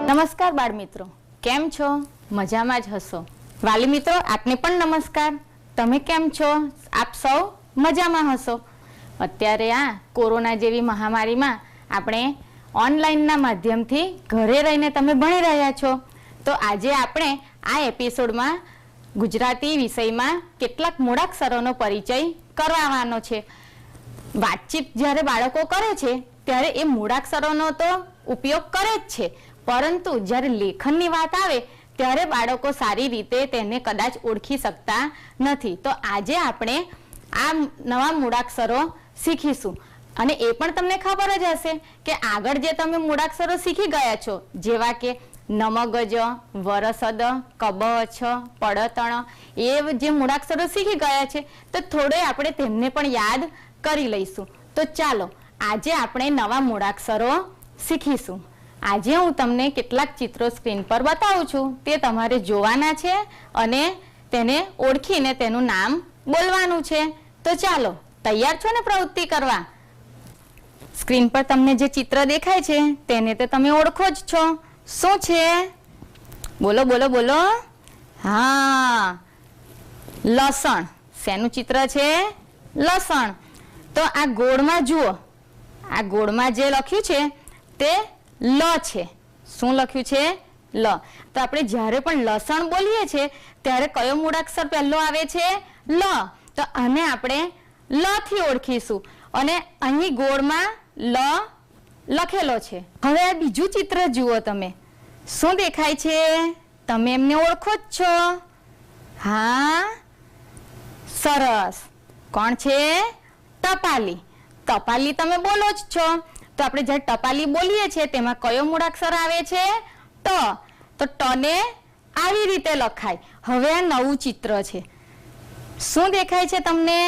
નમસ્કાર બાળ મિત્રો, કેમ છો? મજામાં જ હશો. વાલી મિત્રો, આપને પણ નમસ્કાર. તમે કેમ છો? આપ સૌ મજામાં હશો. અત્યારે આ કોરોના જેવી મહામારીમાં આપણે ઓનલાઈનના માધ્યમથી ઘરે રહીને તમે ભણી રહ્યા છો. તો આજે આપણે આ એપિસોડમાં ગુજરાતી વિષયમાં કેટલાક મૂળાક્ષરોનો પરિચય કરવાનો છે. વાતચીત જ્યારે બાળકો કરે છે ત્યારે એ મૂળાક્ષરોનો તો ઉપયોગ કરે જ છે, પરંતુ જ્યારે લેખનની વાત આવે ત્યારે બાળકો સારી રીતે તેને કદાચ ઓળખી શકતા નથી. તો આજે આપણે આ નવા મૂળાક્ષરો શીખીશું. અને એ પણ તમને ખબર જ હશે કે આગળ જે તમે મૂળાક્ષરો શીખી ગયા છો, જેવા કે નમગજ, વરસદ, કબછ, પડતણ, એ જે મૂળાક્ષરો શીખી ગયા છે, તો થોડે આપણે તેમને પણ યાદ કરી લઈશું. તો ચાલો આજે આપણે નવા મૂળાક્ષરો શીખીશું. આજે હું તમને કેટલાક ચિત્રો સ્ક્રીન પર બતાવું છું, તે તમારે જોવાના છે અને તેને ઓળખીને તેનું નામ બોલવાનું છે. તો ચાલો, તૈયાર છો ને પ્રવૃત્તિ કરવા? સ્ક્રીન પર તમને જે ચિત્ર દેખાય છે તેને તો તમે ઓળખો જ છો. શું છે? બોલો બોલો બોલો. હા, લસણ. શેનું ચિત્ર છે? લસણ. તો આ ગોળમાં જુઓ, આ ગોળમાં જે લખ્યું છે તે લ છે. શું લખ્યું છે? લ. તો આપણે જ્યારે પણ લસણ બોલીએ છીએ ત્યારે કયો મૂળાક્ષર પહેલો આવે છે? લ. તો આને આપણે લ થી ઓળખીશું અને અહીં ગોળમાં લ લખેલો છે. હવે આ બીજું ચિત્ર જુઓ તમે. શું દેખાય છે? તમે એમને ઓળખો જ છો. હા, સરસ. કોણ છે? ટપાલી. ટપાલી તમે બોલો જ છો. તો આપણે જ્યારે ટપાલી બોલીએ છીએ તેમાં કયો મૂળાક્ષર આવે છે? ટ. તો ટ ને આવી રીતે લખાય. હવે આ નવું ચિત્ર છે. શું દેખાય છે તમને?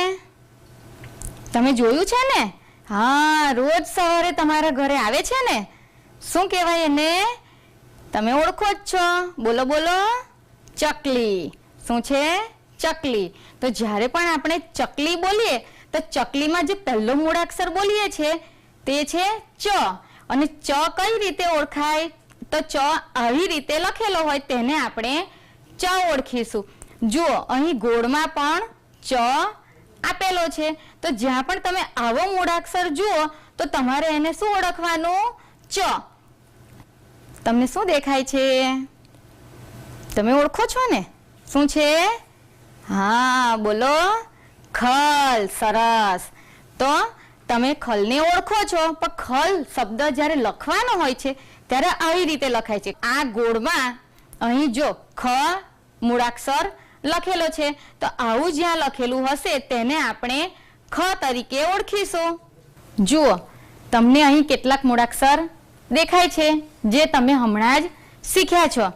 તમે જોયું છે ને? હા, રોજ સવારે તમારા ઘરે આવે છે ને. શું કહેવાય એને? તમે ઓળખો જ છો. બોલો બોલો. ચકલી. શું છે? ચકલી. તો જ્યારે પણ આપણે ચકલી બોલીએ તો ચકલીમાં જે પહેલો મૂળાક્ષર બોલીએ છીએ તે છે ચ. અને ચ કઈ રીતે ઓળખાય? તો ચ આવી રીતે લખેલો હોય તેને આપણે ચ ઓળખીશું. જુઓ, અહીં ગોળમાં પણ ચ આપેલો છે. તો જ્યાં પણ તમે આવો મૂળાક્ષર જુઓ તો તમારે એને શું ઓળખવાનું? ચ. તમને શું દેખાય છે? તમે ઓળખો છો ને? શું છે? હા, બોલો. ખલ. સરસ. તો તમે ખલને ઓળખો છો, પણ ખલ શબ્દ જ્યારે લખવાનો હોય છે ત્યારે આવી રીતે લખાય છે. આ ગોળમાં અહીં જો ખ મૂળાક્ષર લખેલો છે, તો આવું જ્યાં લખેલું હશે તેને આપણે ખ તરીકે ઓળખીશું. જુઓ, તમને અહીં કેટલાક મૂળાક્ષર દેખાય છે જે તમે હમણાં જ શીખ્યા છો.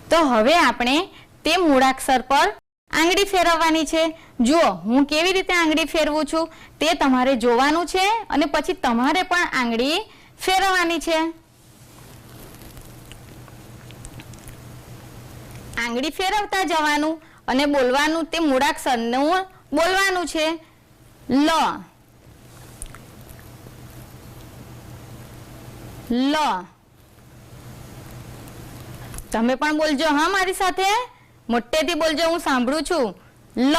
તો હવે આપણે તે મૂળાક્ષર પર આંગળી ફેરવવાની છે. જુઓ, હું કેવી રીતે આંગળી ફેરવું છું તે તમારે જોવાનું છે અને પછી તમારે પણ આંગળી ફેરવવાની છે. આંગળી ફેરવતા જવાનું અને બોલવાનું, તે મૂળાક્ષરનું બોલવાનું છે. લ. લ. તમે પણ બોલજો હા મારી સાથે. મોટેથી બોલજો, હું સાંભળું છું. લ.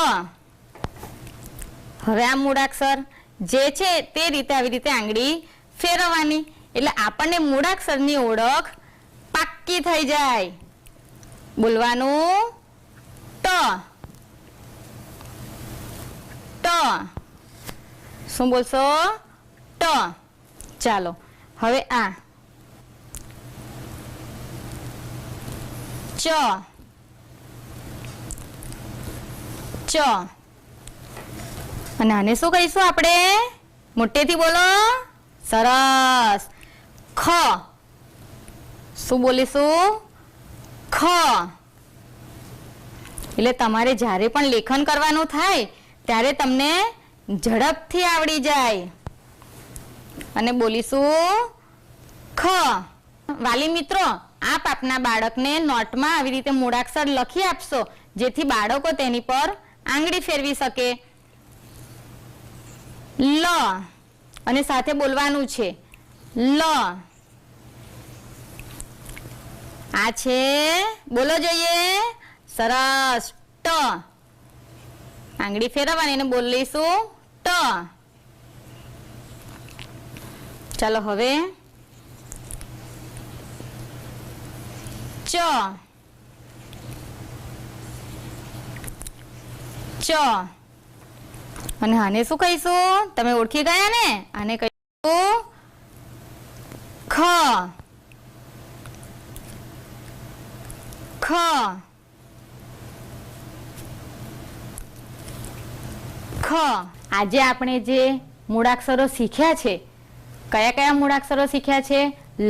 હવે આ મૂળાક્ષર જે છે તે રીતે આવી રીતે આંગળી ફેરવવાની, એટલે આપણને મૂળાક્ષરની ઓળખ પાક્કી થઈ જાય. બોલવાનું ટ. ટ. શું બોલશો? ટ. ચાલો, હવે આ ચ. ચ. અને આને શું કહીશું આપણે? મોટેથી બોલો. સરસ. ખ. શું બોલીશું? ખ. એટલે તમારે જ્યારે પણ લેખન કરવાનું થાય ત્યારે તમને ઝડપથી આવડી જાય. અને બોલીશું ખ. વાલી મિત્રો, આપ આપના બાળકને નોટમાં આવી રીતે મૂળાક્ષર લખી આપશો, જેથી બાળકો તેની પર આંગળી ફેરવી શકે. લ. અને સાથે બોલવાનું છે લ. આ છે, બોલો જોઈએ, સરસ, ટ. આંગળી ફેરવવાની એને બોલીશું ટ. ચાલો હવે ચ. ચ. અને આને શું કહીશું? તમે ઓળખી ગયા ને? આને કહીશું ખ. ખ. ખ. આજે આપણે જે મૂળાક્ષરો શીખ્યા છે, કયા કયા મૂળાક્ષરો શીખ્યા છે?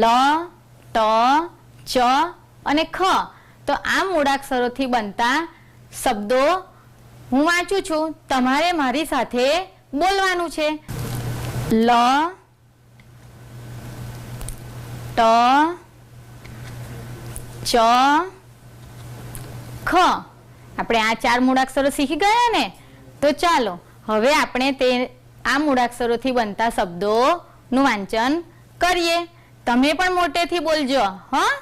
લ, ટ, ચ અને ખ. તો આ મૂળાક્ષરોથી બનતા શબ્દો હું વાંચું છું, તમારે મારી સાથે બોલવાનું છે. લ, ટ, ચ, ખ. આપણે આ 4 મૂળાક્ષરો શીખી ગયા ને? તો ચાલો હવે આપણે તે આ મૂળાક્ષરોથી બનતા શબ્દોનું વાંચન કરીએ. તમે પણ મોટેથી બોલજો, હા?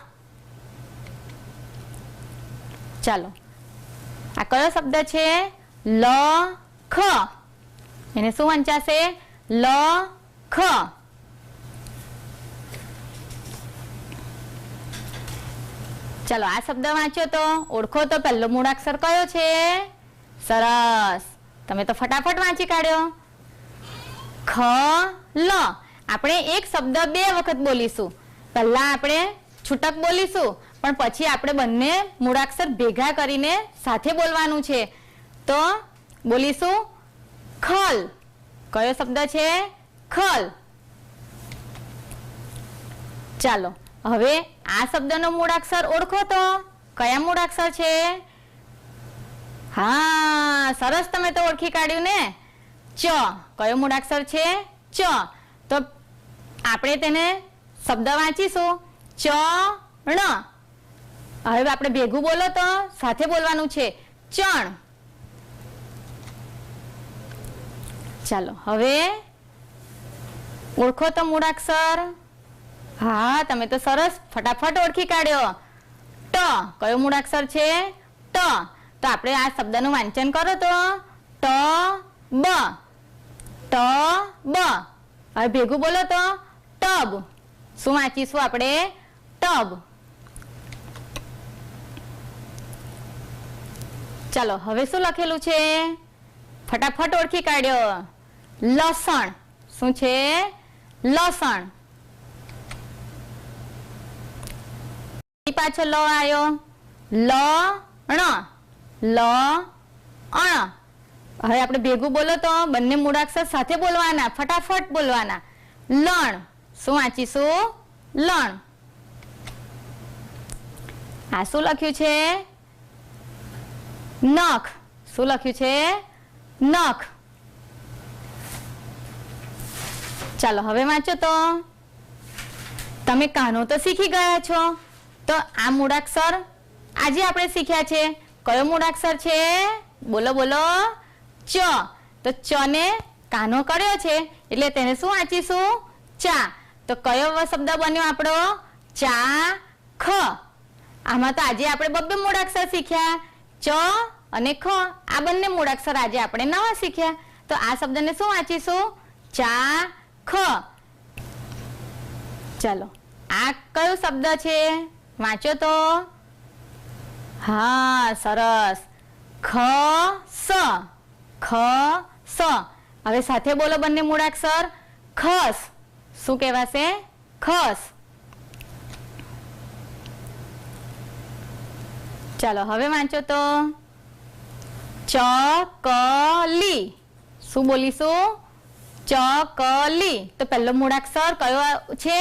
ચાલો, આ કયો શબ્દ છે? લ, ખ. એને શું વંચાશે? લ, ખ. ચાલો આ શબ્દ વાંચ્યો તો ઓળખો તો પહેલો મૂળાક્ષર કયો છે? સરસ, તમે તો ફટાફટ વાંચી કાઢ્યો. ખ, લ. આપણે એક શબ્દ 2 વખત બોલીશું. પહેલા આપણે છૂટક બોલીશું, પણ પછી આપણે બંને મૂળાક્ષર ભેગા કરીને સાથે બોલવાનું છે. તો બોલીશું ખલ. કયો શબ્દ છે? ખલ. ચાલો હવે આ શબ્દનો મૂળાક્ષર ઓળખો તો કયા મૂળાક્ષર છે? હા, સરસ, તમે તો ઓળખી કાઢ્યું ને. ચ. કયો મૂળાક્ષર છે? ચ. તો આપણે તેને શબ્દ વાંચીશું ચ, ણ. હવે આપણે ભેગું બોલો તો સાથે બોલવાનું છે ચણ. ચાલો હવે ઓળખો તો મૂળાક્ષર. હા, તમે તો સરસ ફટાફટ ઓળખી કાઢ્યો. ટ. કયો મૂળાક્ષર છે? ટ. તો આપણે આ શબ્દનું વાંચન કરો તો ટ, બ. ટ, બ. હવે ભેગું બોલો તો ટબ. શું વાંચીશું આપણે? ટબ. ચાલો હવે શું લખેલું છે? ફટાફટ ઓળખી કાઢ્યો. લસણ. શું છે? લસણ. પાછો લ આવ્યો. લ, ણ. લ, અણ. હવે આપણે ભેગું બોલો તો બંને મૂળાક્ષર સાથે બોલવાના, ફટાફટ બોલવાના. લણ. શું વાંચીશું? લણ. આ શું લખ્યું છે? નખ. શું લખ્યું છે? નખ. ચાલો હવે વાંચો તો. તમે કાનો તો શીખી ગયા છો, તો આ મૂળાક્ષર આજે આપણે શીખ્યા છે. કયો મૂળાક્ષર છે? બોલો બોલો. ચ. તો ચ ને કાનો કર્યો છે એટલે તેને શું વાંચીશું? ચા. તો કયો શબ્દ બન્યો આપણો? ચા, ખ. આમાં તો આજે આપણે 2 મૂળાક્ષર શીખ્યા, ચ અને ખ. આ બંને મૂળાક્ષર આજે આપણે નવા શીખ્યા. તો આ શબ્દને શું વાંચીશું? ચા, ખ. ચાલો આ કયો શબ્દ છે? વાંચો તો. હા, સરસ. ખ, સ. ખ, સ. હવે સાથે બોલો બંને મૂળાક્ષર. ખસ. શું કહેવાશે? ખસ. ચાલો હવે વાંચો તો. ચકલી. શું બોલીશું? ચકલી. તો પહેલો મૂળાક્ષર કયો છે?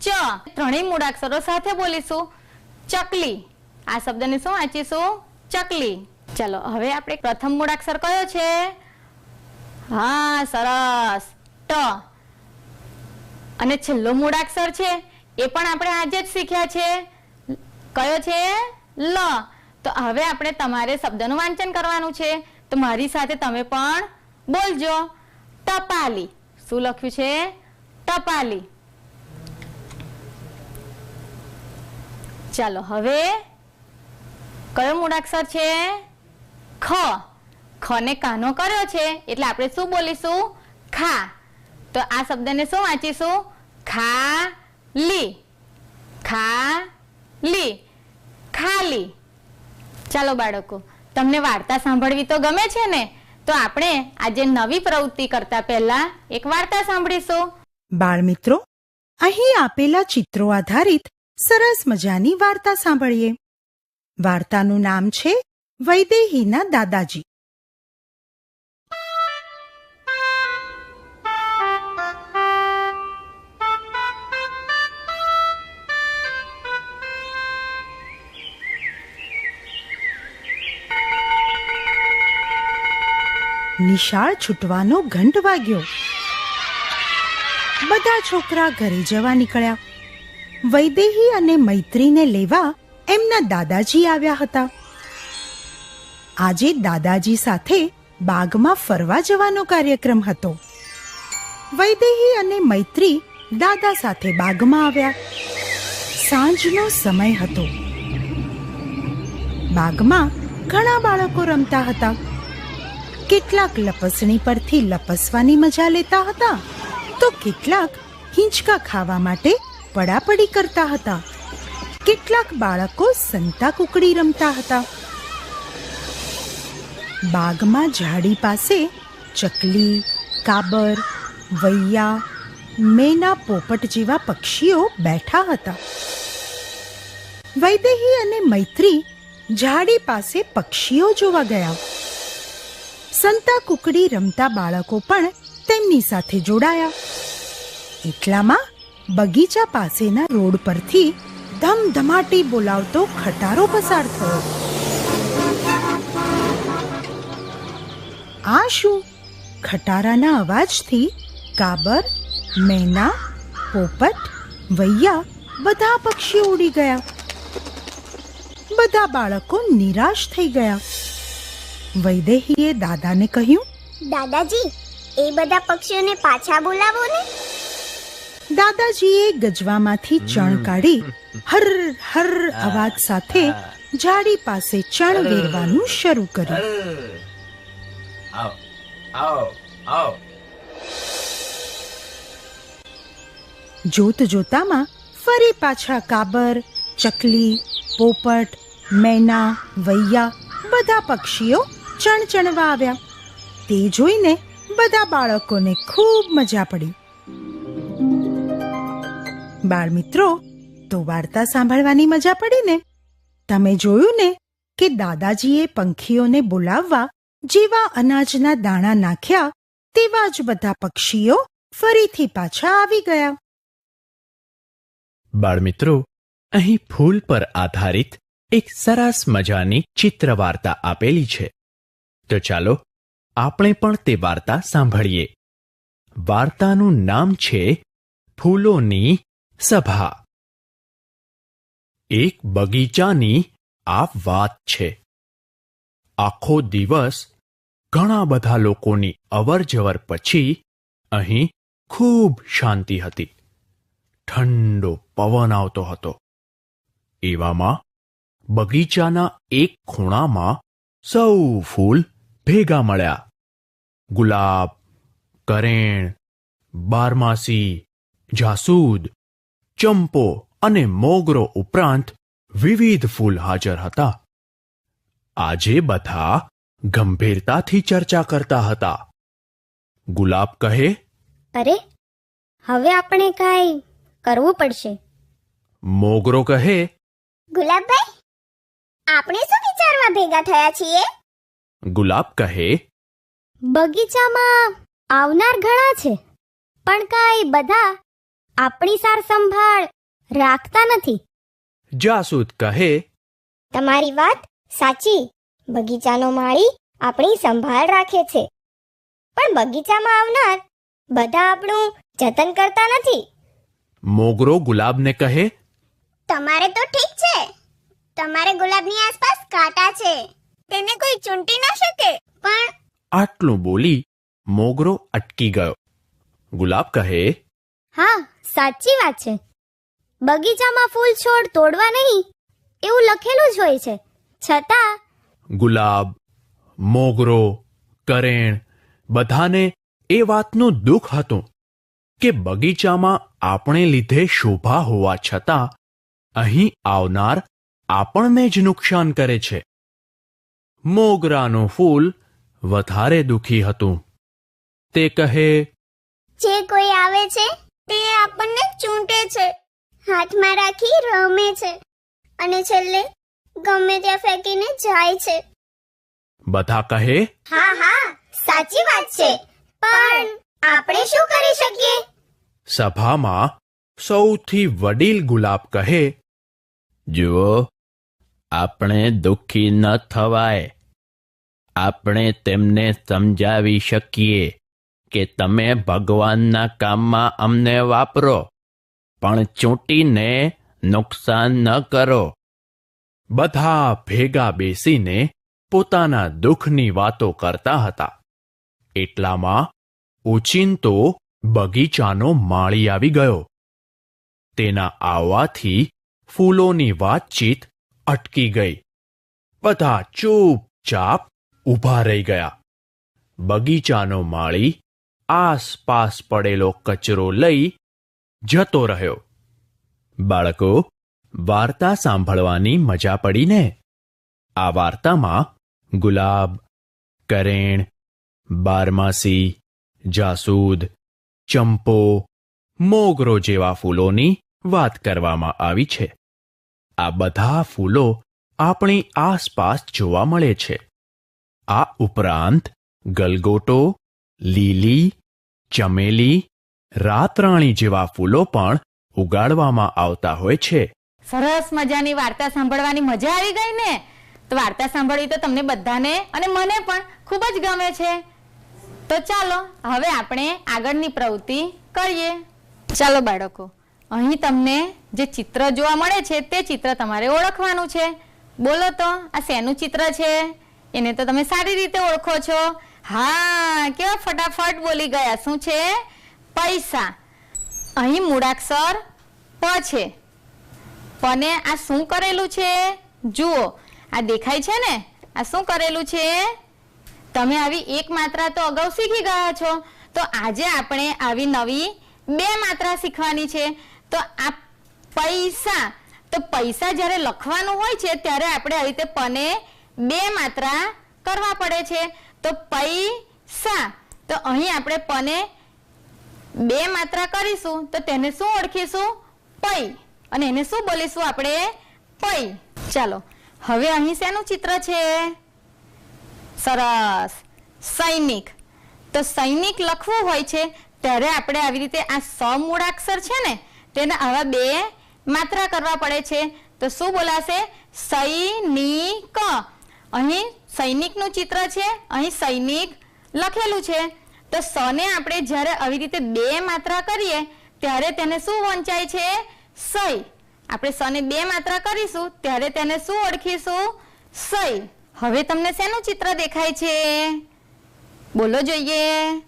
ચ. ત્રણેય મૂળાક્ષરો સાથે બોલીશું. ચકલી. આ શબ્દને શું વાંચીશું? ચકલી. ચાલો હવે આપણે પ્રથમ મૂળાક્ષર કયો છે? હા, સરસ, ટ. અને છેલ્લો મૂળાક્ષર છે એ પણ આપણે આજે જ શીખ્યા છે. કયો છે? લ. તો હવે આપણે તમારે શબ્દનું વાંચન કરવાનું છે. તો મારી સાથે તમે પણ બોલજો. ટપાલી. શું લખ્યું છે? ટપાલી. ચાલો હવે કયો મૂળાક્ષર છે? ખ. ખ ને કાનો કર્યો છે એટલે આપણે શું બોલીશું? ખા. તો આ શબ્દને શું વાંચીશું? ખાલી. ખાલી. ખાલી. ચાલો બાળકો, તમને વાર્તા સાંભળવી તો ગમે છે ને? તો આપણે આજે નવી પ્રવૃત્તિ કરતા પહેલા એક વાર્તા સાંભળીશું. બાળમિત્રો, અહીં આપેલા ચિત્રો આધારિત સરસ મજાની વાર્તા સાંભળીએ. વાર્તાનું નામ છે વૈદેહીના દાદાજી. નિશાળ છૂટવાનો ઘંટ વાગ્યો. બધા છોકરા ઘરે જવા નીકળ્યા. વૈદેહી અને મૈત્રીને લેવા એમના દાદાજી આવ્યા હતા. આજે દાદાજી સાથે બાગમાં ફરવા જવાનો કાર્યક્રમ હતો. વૈદેહી અને મૈત્રી દાદા સાથે બાગમાં આવ્યા. સાંજનો સમય હતો. બાગમાં ઘણા બાળકો રમતા હતા. કેટલાક લપસણી પરથી લપસવાની મજા લેતા હતા, તો કેટલાક હિંચકા ખાવા માટે પડાપડી કરતા હતા. કેટલાક બાળકો સંતા કુકડી રમતા હતા. બાગમાં ઝાડી પાસે ચકલી, કાબર, વૈયા, મેના, પોપટ જેવા પક્ષીઓ બેઠા હતા. વૈદેહી અને મૈત્રી ઝાડી પાસે પક્ષીઓ જોવા ગયા. સંતા કુકડી રમતા બાળકો પણ તેમની સાથે જોડાયા. એટલામાં બગીચા પાસેના રોડ પરથી ધમધમાટી બોલાવતો ખટારો પસાર થયો. આ શું? ખટારાના અવાજથી કાબર, મેના, પોપટ, વૈયા બધા પક્ષીઓ ઉડી ગયા. બધા બાળકો નિરાશ થઈ ગયા. વૈદેહીએ દાદાને કહ્યું, દાદાજી, એ બધા પક્ષીઓને પાછા બોલાવો ને. દાદાજીએ ગજવામાંથી ચણ કાઢી હર હર અવાજ સાથે ઝાડી પાસે ચણ વેરવાનું શરૂ કર્યું. જોત જોતામાં ફરી પાછા કાબર, ચકલી, પોપટ, મેના, વૈયા બધા પક્ષીઓ ચણચણવા આવ્યા. તે જોઈને બધા બાળકોને ખૂબ મજા પડી. બાળમિત્રો, તો વાર્તા સાંભળવાની મજા પડી ને? તમે જોયું ને કે દાદાજીએ પંખીઓને બોલાવવા જેવા અનાજના દાણા નાખ્યા તેવા જ બધા પક્ષીઓ ફરીથી પાછા આવી ગયા. બાળમિત્રો, અહીં ફૂલ પર આધારિત એક સરસ મજાની ચિત્ર વાર્તા આપેલી છે. તો ચાલો આપણે પણ તે વાર્તા સાંભળીએ. વાર્તાનું નામ છે ફૂલોની સભા. એક બગીચાની આ વાત છે. આખો દિવસ ઘણા બધા લોકોની અવરજવર પછી અહીં ખૂબ શાંતિ હતી. ઠંડો પવન આવતો હતો. એવામાં બગીચાના એક ખૂણામાં સૌ ફૂલ ભેગા મળ્યા. ગુલાબ, કરેણ, બારમાસી, જાસૂદ, ચંપો અને મોગરો ઉપરાંત વિવિધ ફૂલ હાજર હતા. આજે બધા ગંભીરતાથી ચર્ચા કરતા હતા. ગુલાબ કહે, અરે, હવે આપણે કાંઈ કરવું પડશે. મોગરો કહે, ગુલાબભાઈ, આપણે શું વિચારવા ભેગા થયા છીએ? ગુલાબ કહે, બગીચામાં આવનાર ઘણા છે, પણ કાંઈ બધા આપણી સાર સંભાળ રાખતા નથી. જાસૂદ કહે, તમારી વાત સાચી. બગીચાનો માળી આપણી સંભાળ રાખે છે, પણ બગીચામાં આવનાર બધા આપણું જતન કરતા નથી. મોગરો ગુલાબને કહે, તમારે તો ઠીક છે. તમારે ગુલાબની આસપાસ કાંટા છે, તેને કોઈ ચૂંટી ન શકે. પણ આટલું બોલી મોગરો અટકી ગયો. ગુલાબ કહે, હા, સાચી વાત છે. બગીચામાં ફૂલ છોડ તોડવા નહીં, એવું લખેલું જ હોય છે, છતાં ગુલાબ, મોગરો, કરેણ બધાને એ વાતનું દુઃખ હતું કે બગીચામાં આપણે લીધે શોભા હોવા છતાં અહીં આવનાર આપણને જ નુકસાન કરે છે. મોગરાનું ફૂલ વધારે દુઃખી હતું. તે કહે, જે કોઈ આવે છે તે આપણને ચૂંટે છે, હાથમાં રાખી રમે છે અને છેલ્લે ગમે ત્યાં ફેંકીને જાય છે. બધા કહે, હા હા, સાચી વાત છે, પણ આપણે શું કરી શકીએ? સભામાં સૌથી વડીલ ગુલાબ કહે, જુઓ, આપણે દુઃખી ન થવાય. આપણે તેમને સમજાવી શકીએ કે તમે ભગવાનના કામમાં અમને વાપરો, પણ ચૂંટીને નુકસાન ન કરો. બધા ભેગા બેસીને પોતાના દુઃખની વાતો કરતા હતા. એટલામાં ઓચિંતો બગીચાનો માળી આવી ગયો. તેના આવવાથી ફૂલોની વાતચીત અટકી ગઈ. બધા ચૂપચાપ ઊભા રહી ગયા. બગીચાનો માળી આસપાસ પડેલો કચરો લઈ જતો રહ્યો. બાળકો, વાર્તા સાંભળવાની મજા પડી ને? આ વાર્તામાં ગુલાબ, કરેણ, બારમાસી, જાસૂદ, ચંપો, મોગરો જેવા ફૂલોની વાત કરવામાં આવી છે. આ બધા ફૂલો આપણી આસપાસ જોવા મળે છે. આ ઉપરાંત ગલગોટો, લીલી, ચમેલી, રાતરાણી જેવા ફૂલો પણ ઉગાડવામાં આવતા હોય છે. સરસ મજાની વાર્તા સાંભળવાની મજા આવી ગઈ ને? તો વાર્તા સાંભળવી તો તમને બધાને અને મને પણ ખૂબ જ ગમે છે. તો ચાલો હવે આપણે આગળની પ્રવૃત્તિ કરીએ. ચાલો બાળકો, અહીં તમને જે ચિત્ર જોવા મળે છે તે ચિત્ર તમારે ઓળખવાનું છે. બોલો તો, આ શેનું ચિત્ર છે? એને તો તમે સારી રીતે ઓળખો છો. હા, કેવા ફટાફટ બોલી ગયા. શું છે? પૈસા. અહીં મૂળાક્ષર પ છે. પને આ શું કરેલું છે? જુઓ, આ દેખાય છે ને? આ શું કરેલું છે? તમે આવી એક માત્રા તો અગાઉ શીખી ગયા છો. તો આજે આપણે આવી નવી બે માત્રા શીખવાની છે. તો આ પૈસા. તો પૈસા જ્યારે લખવાનું હોય છે ત્યારે આપણે આવી રીતે પને બે માત્રા કરવા પડે છે. તો પૈસા. તો અહીં આપણે પને બે માત્રા કરીશું તો તેને શું ઓળખીશું? પૈ. અને એને શું બોલીશું આપણે? પૈ. ચાલો હવે અહીં શેનું ચિત્ર છે? સરસ, સૈનિક. તો સૈનિક લખવું હોય છે ત્યારે આપણે આવી રીતે આ સમૂળાક્ષર છે ને તેને આવા બે માત્રા કરવા પડે છે. તો શું બોલાશે? સૈનિક. અહીં સૈનિકનું ચિત્ર છે, અહીં સૈનિક લખેલું છે. તો સને આપણે જ્યારે આવી રીતે બે માત્રા કરીએ ત્યારે તેને શું વંચાય છે? સૈ. આપણે સને બે માત્રા કરીશું ત્યારે તેને શું ઓળખીશું? સૈ. હવે તમને શેનું ચિત્ર દેખાય છે? બોલો જોઈએ.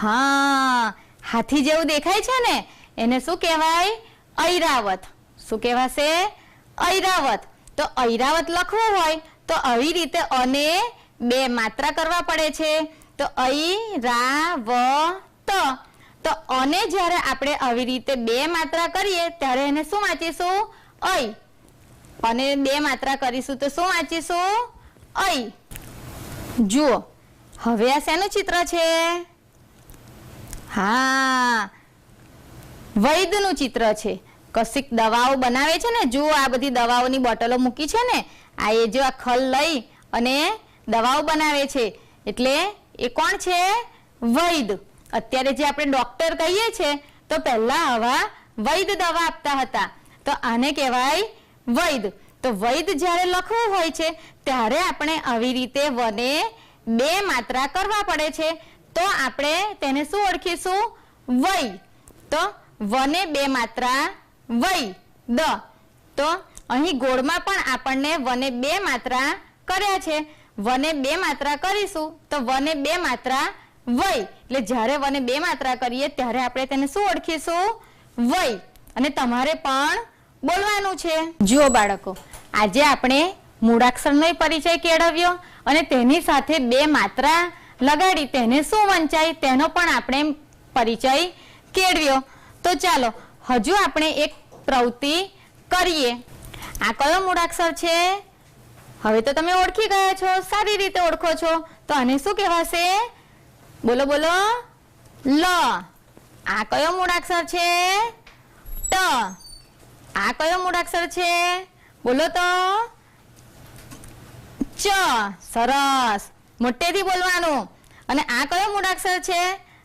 હા, હાથી જેવું દેખાય છે ને? એને શું કહેવાય? ઐરાવત. શું કહેવાશે? ઐરાવત. તો ઐરાવત લખવું હોય તો આવી રીતે અને બે માત્રા કરવા પડે છે. તો ઐરાવત. તો અને જ્યારે આપણે આવી રીતે બે માત્રા કરીએ ત્યારે એને શું વાંચીશું? ઐ. અને બે માત્રા કરીશું તો શું વાંચીશું? ઐ. જુઓ, હવે આ શેનું ચિત્ર છે? હા, વૈદ્યનું ચિત્ર છે. કશીક દવાઓ બનાવે છે ને? જુઓ, આ બધી દવાઓની બોટલો મૂકી છે ને? આ એ જો આ ખલ લઈ અને દવાઓ બનાવે છે. એટલે એ કોણ છે? વૈદ્ય. અત્યારે જે આપણે ડોક્ટર કહીએ છીએ તો પહેલા આવા વૈદ્ય દવા આપતા હતા. તો આને કહેવાય વૈદ્ય. તો વૈદ્ય જ્યારે લખવું હોય છે ત્યારે આપણે આવી રીતે વને બે માત્રા કરવા પડે છે. તો આપણે તેને શું ઓળખીશું? વૈ. તો વને બે માત્રા વૈ દ. તો અહીં ગોળમાં પણ આપણને વને બે માત્રા કર્યા છે. વને બે માત્રા કરીશું તો વને બે માત્રા વૈ. એટલે જ્યારે વને બે માત્રા કરીએ ત્યારે આપણે તેને શું ઓળખીશું? વૈ. અને તમારે પણ બોલવાનું છે. જુઓ બાળકો, આજે આપણે મૂળાક્ષરનો પરિચય કેળવ્યો અને તેની સાથે બે માત્રા લગાડી તેને શું વંચાય તેનો પણ આપણે પરિચય કેળવ્યો. તો ચાલો હજુ આપણે એક પ્રવૃત્તિ કરીએ. આ કયો મૂળાક્ષર છે? હવે તો તમે ઓળખી ગયા છો, સારી રીતે ઓળખો છો. તો આને શું કહેવાશે? બોલો બોલો. લ. આ કયો મૂળાક્ષર છે? ટ. આ કયો મૂળાક્ષર છે? બોલો તો. ચ. સરસ, મોટેથી બોલવાનું. અને આ કયો મૂળાક્ષર છે?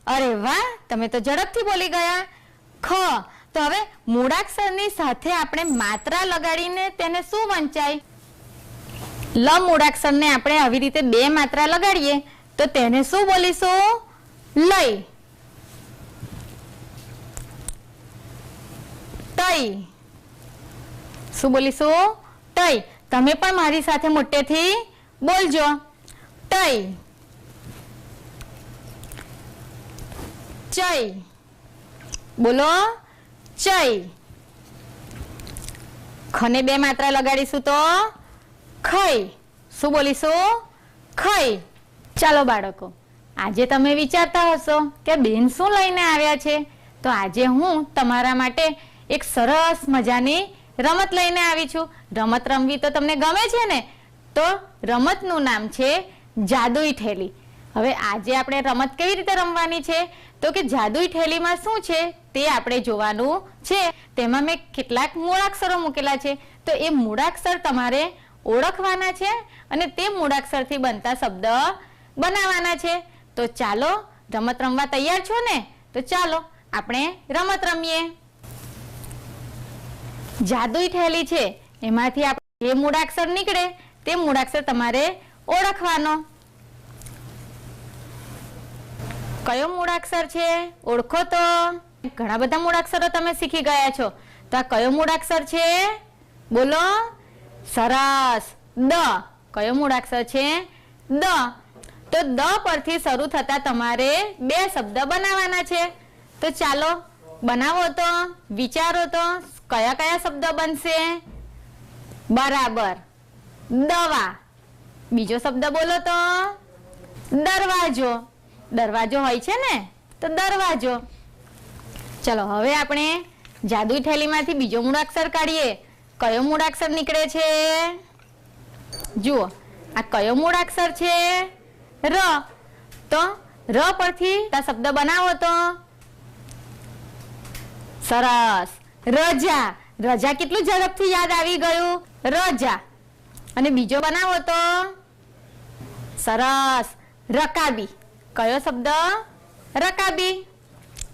અરે વાહ, તમે તો ઝડપથી બોલી ગયા. ખ. તો હવે મૂળાક્ષરની સાથે આપણે માત્રા લગાડીને તેને શું વંચાય? લ મૂળાક્ષરને આપણે આવી રીતે બે માત્રા લગાડીએ તો તેને શું બોલીશું? લઈ. તઈ. શું બોલીશું? તઈ. તમે પણ મારી સાથે મોટેથી બોલજો. તઈ. ચઈ. બોલો. ચઈ. ખને બે માત્રા લગાડીશું તો ખઈ. શું બોલીશું? ખઈ. ચાલો બાળકો, આજે તમે વિચારતા હશો કે બેન શું લઈને આવ્યા છે. તો આજે હું તમારા માટે એક સરસ મજાની રમત લઈને આવી છું. રમત રમવી તો તમને ગમે છે ને? તો રમતનું નામ છે જાદુઈ થેલી. હવે આજે આપણે રમત કેવી રીતે રમવાની છે? તો કે જાદુઈ થેલીમાં શું છે તે આપણે જોવાનું છે. તેમાં મેં કેટલાક મૂળાક્ષરો મૂકેલા છે. તો એ મૂળાક્ષર તમારે ઓળખવાના છે અને તે મૂળાક્ષરથી બનતા શબ્દ બનાવવાના છે. તો ચાલો, રમત રમવા તૈયાર છો ને? તો ચાલો આપણે રમત રમીએ. જાદુઈ થેલી છે, એમાંથી આપણે જે મૂળાક્ષર નીકળે તે મૂળાક્ષર તમારે ઓળખવાનો. કયો મૂળાક્ષર છે? ઓળખો તો. ઘણા બધા મૂળાક્ષરો તમે શીખી ગયા છો. તો આ કયો મૂળાક્ષર છે? બોલો. સરસ. દ. કયો મૂળાક્ષર છે? દ. તો દ પરથી શરૂ થતા તમારે બે શબ્દ બનાવવાના છે. તો ચાલો બનાવો તો, વિચારો તો કયા કયા શબ્દ બનશે? બરાબર. દવા. બીજો શબ્દ બોલો તો. દરવાજો. દરવાજો હોય છે ને, તો દરવાજો. ચલો હવે આપણે જાદુઈ થેલીમાંથી બીજો મૂળાક્ષર કાઢીએ. કયો મૂળાક્ષર નીકળે છે? જુઓ, આ કયો મૂળાક્ષર છે? ર. તો ર પરથી આ શબ્દ બનાવો તો. સરસ. રજા. રજા કેટલું ઝડપથી યાદ આવી ગયું? રજા. અને બીજો બનાવો તો. સરસ. રકાબી. કયો શબ્દ? રકાબી.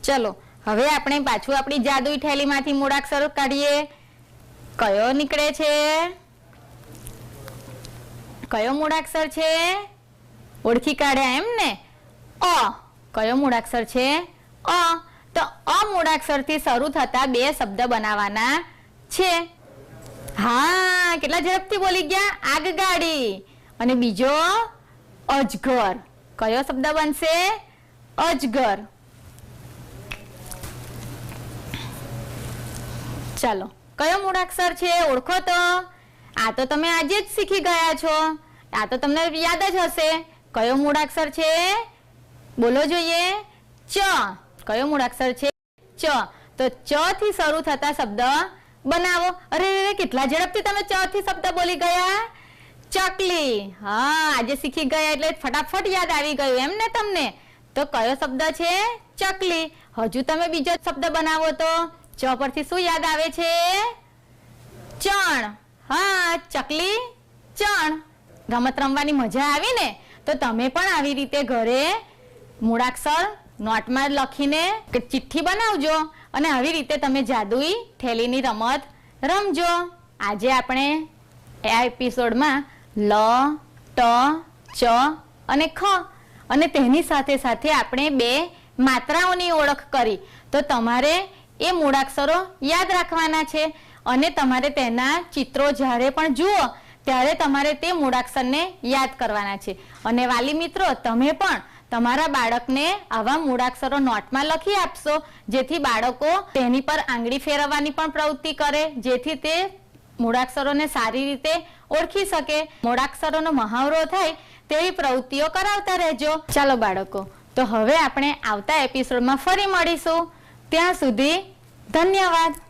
ચલો હવે આપણે પાછું આપણી જાદુઈ થેલીમાંથી મૂળાક્ષર કાઢીએ. કયો નીકળે છે? કયો મૂળાક્ષર છે? ઓળખી કાઢ્યા એમ ને? અ. કયો મૂળાક્ષર છે? અ. તો અ મૂળાક્ષરથી શરૂ થતા બે શબ્દ બનાવવાના છે. હા, કેટલા ઝડપથી બોલી ગયા? આગગાડી. અને બીજો અજગર. કયો શબ્દ બનશે? અજગર. ચાલો, કયો મૂળાક્ષર છે? ઓળખો તો. આ તો તમે આજે જ શીખી ગયા છો. આ તો તમને યાદ જ હશે. કયો મૂળાક્ષર છે? બોલો જોઈએ. ચ. કયો મૂળાક્ષર છે? ચ. તો ચ થી શરૂ થતા શબ્દ બનાવો. અરે કેટલા ઝડપથી તમે ચ થી શબ્દ બોલી ગયા. ચકલી. હા, આજે શીખી ગયા એટલે ફટાફટ યાદ આવી ગયું એમ ને તમને? તો કયો શબ્દ છે? ચકલી. હજુ તમે બીજો શબ્દ બનાવો તો. ચ પરથી શું યાદ આવે છે? ચણ. હા, ચકલી ચણ. રમત રમવાની મજા આવી ને? તો તમે પણ આવી રીતે ઘરે મૂળાક્ષર નોટમાં લખીને ચિઠ્ઠી બનાવજો અને આવી રીતે તમે જાદુઈ થેલીની રમત રમજો. આજે આપણે આ એપિસોડમાં લ, ટ, ચ અને ખ અને તેની સાથે સાથે આપણે બે માત્રાઓની ઓળખ કરી. તો તમારે એ મૂળાક્ષરો યાદ રાખવાના છે અને તમારે તેના ચિત્રો જ્યારે પણ જુઓ ત્યારે તમારે તે મૂળાક્ષરને યાદ કરવાના છે. અને વાલી મિત્રો, તમે પણ તમારા બાળકને આવા મૂળાક્ષરો નોટમાં લખી આપશો જેથી બાળકો તેની પર આંગળી ફેરવવાની પણ પ્રવૃત્તિ કરે, જેથી તે મૂળાક્ષરોને સારી રીતે ઓળખી શકે, મૂળાક્ષરોનો મહાવરો થાય તેવી પ્રવૃત્તિઓ કરાવતા રહેજો. ચાલો બાળકો, તો હવે આપણે આવતા એપિસોડમાં ફરી મળીશું. ત્યાં સુધી ધન્યવાદ.